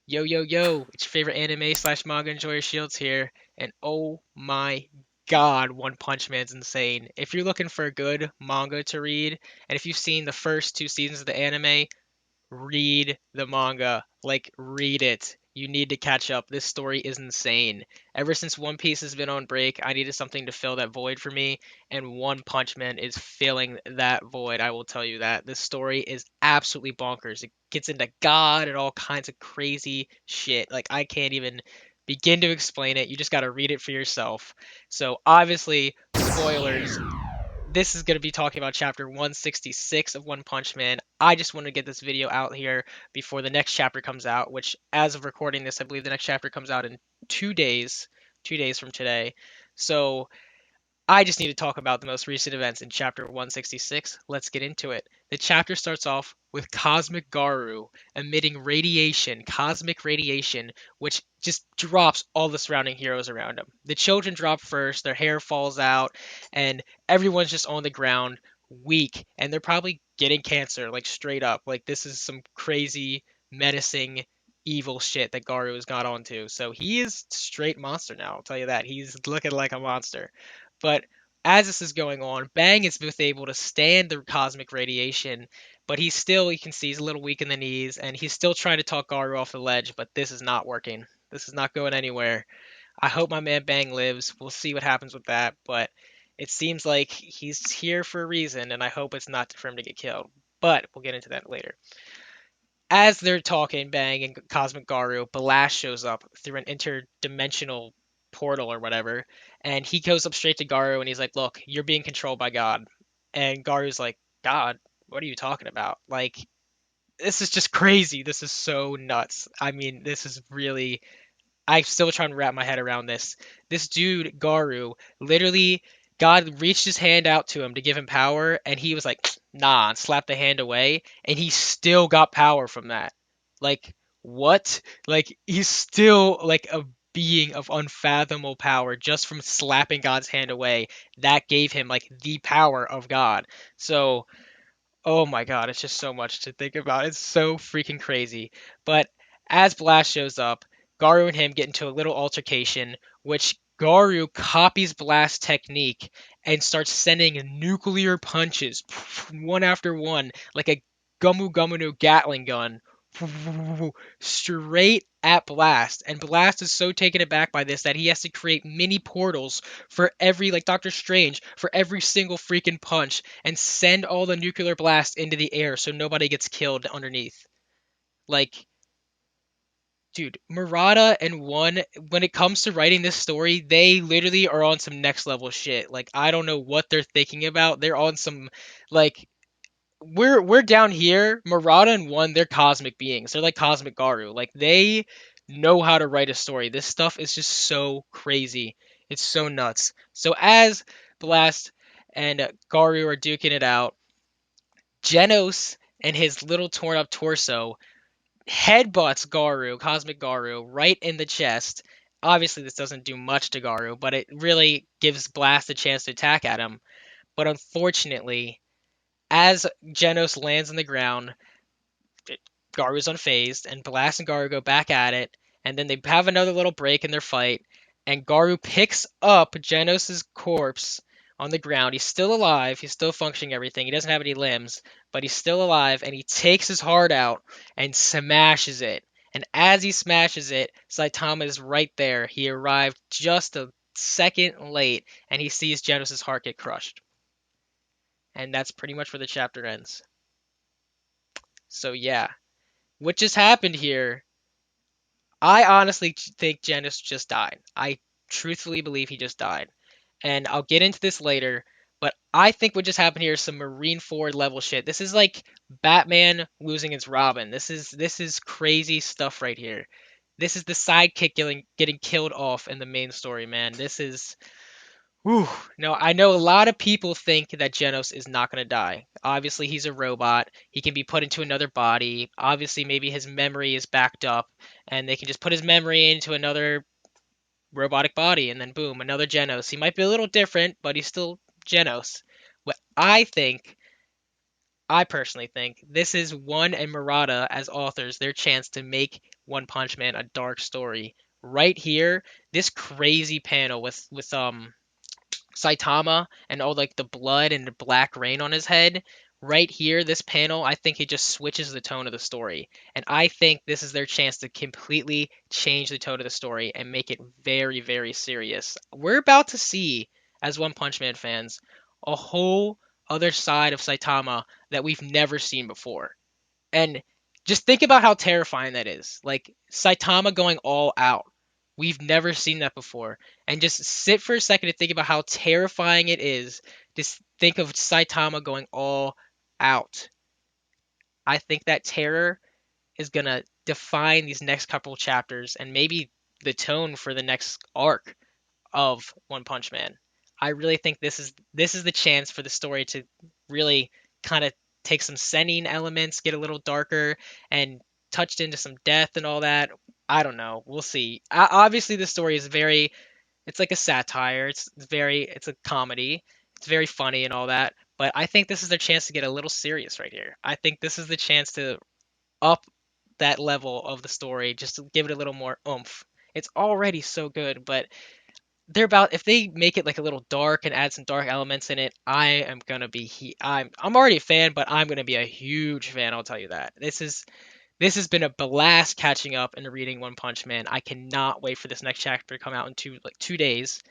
Yo, yo, yo, it's your favorite anime slash manga enjoyer Shields here, and oh my god, One Punch Man's insane. If you're looking for a good manga to read, and if you've seen the first two seasons of the anime, read the manga. Like, read it. You need to catch up. This story is insane. Ever since One Piece has been on break, I needed something to fill that void for me, and One Punch Man is filling that void. I will tell you that. This story is absolutely bonkers. It gets into God and all kinds of crazy shit. Like, I can't even begin to explain it. You just got to read it for yourself. So, obviously, spoilers, this is going to be talking about chapter 166 of One Punch Man. I just want to get this video out here before the next chapter comes out, which, as of recording this, I believe the next chapter comes out in 2 days, 2 days from today. So I just need to talk about the most recent events in chapter 166. Let's get into it. The chapter starts off with Cosmic Garu emitting radiation, cosmic radiation, which just drops all the surrounding heroes around him. The children drop first, their hair falls out, and everyone's just on the ground, weak, and they're probably getting cancer, like straight up. Like, this is some crazy, menacing, evil shit that Garu has got onto. So he is straight monster now, I'll tell you that. He's looking like a monster. But as this is going on, Bang is both able to stand the cosmic radiation, but he's still, you can see, he's a little weak in the knees, and he's still trying to talk Garu off the ledge, but this is not working. This is not going anywhere. I hope my man Bang lives. We'll see what happens with that, but it seems like he's here for a reason, and I hope it's not for him to get killed. But we'll get into that later. As they're talking, Bang and Cosmic Garu, Balash shows up through an interdimensional portal or whatever, and he goes up straight to Garu and he's like, "Look, you're being controlled by God." And Garu's like, "God? What are you talking about? Like, this is just crazy. This is so nuts. I mean, this is really. I'm still trying to wrap my head around this. This dude, Garu, literally, God reached his hand out to him to give him power, and he was like, nah, and slapped the hand away, and he still got power from that. Like, what? Like, he's still like a being of unfathomable power just from slapping God's hand away. That gave him like the power of God. So, oh my god, it's just so much to think about. It's so freaking crazy. But as Blast shows up, Garu and him get into a little altercation, which Garu copies Blast's technique and starts sending nuclear punches, one after one, like a Gumu Gumunu Gatling gun, straight at Blast. And Blast is so taken aback by this that he has to create mini portals for every, like Doctor Strange, for every single freaking punch and send all the nuclear blasts into the air so nobody gets killed underneath. Like, dude, Murata and One, when it comes to writing this story, they literally are on some next level shit. Like, I don't know what they're thinking about. They're on some, like, we're down here. Murata and One, they're cosmic beings. They're like cosmic Garu. Like, they know how to write a story. This stuff is just so crazy. It's so nuts. So as Blast and Garu are duking it out, Genos and his little torn up torso headbutts Garu, Cosmic Garu, right in the chest. Obviously, this doesn't do much to Garu, but it really gives Blast a chance to attack at him. But unfortunately, as Genos lands on the ground, Garu's unfazed, and Blast and Garu go back at it, and then they have another little break in their fight, and Garu picks up Genos' corpse on the ground. He's still alive, he's still functioning everything, he doesn't have any limbs, but he's still alive, and he takes his heart out and smashes it. And as he smashes it, Saitama is right there. He arrived just a second late, and he sees Genos' heart get crushed. And that's pretty much where the chapter ends. So yeah, what just happened here, I honestly think Genis just died. I truthfully believe he just died. And I'll get into this later, but I think what just happened here is some Marineford level shit. This is like Batman losing his Robin. This is crazy stuff right here. This is the sidekick getting killed off in the main story, man. This is whew. No, I know a lot of people think that Genos is not going to die. Obviously, he's a robot. He can be put into another body. Obviously, maybe his memory is backed up, and they can just put his memory into another robotic body, and then boom, another Genos. He might be a little different, but he's still Genos. What I think, I personally think this is One and Murata as authors their chance to make One Punch Man a dark story. Right here, this crazy panel with Saitama and all like the blood and the black rain on his head. Right here, this panel, I think it just switches the tone of the story. And I think this is their chance to completely change the tone of the story and make it very, very serious. We're about to see, as One Punch Man fans, a whole other side of Saitama that we've never seen before. And just think about how terrifying that is. Like Saitama going all out. We've never seen that before. And just sit for a second and think about how terrifying it is. Just think of Saitama going all out. I think that terror is going to define these next couple chapters and maybe the tone for the next arc of One Punch Man. I really think this is the chance for the story to really kind of take some Sennin elements, get a little darker, and touched into some death and all that. I don't know. We'll see. Obviously, the story is very. It's like a satire. It's a comedy. It's very funny and all that. But I think this is their chance to get a little serious right here. I think this is the chance to up that level of the story, just to give it a little more oomph. It's already so good, but they're about if they make it like a little dark and add some dark elements in it, I am gonna be I'm already a fan, but I'm gonna be a huge fan. I'll tell you that. This has been a blast catching up and reading One Punch Man. I cannot wait for this next chapter to come out in 2 days.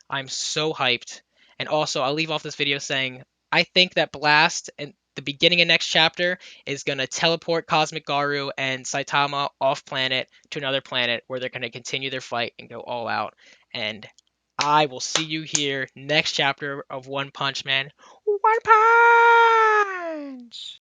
I'm so hyped. And also, I'll leave off this video saying I think that Blast and the beginning of next chapter is going to teleport Cosmic Garu and Saitama off planet to another planet where they're going to continue their fight and go all out. And I will see you here next chapter of One Punch Man. One Punch!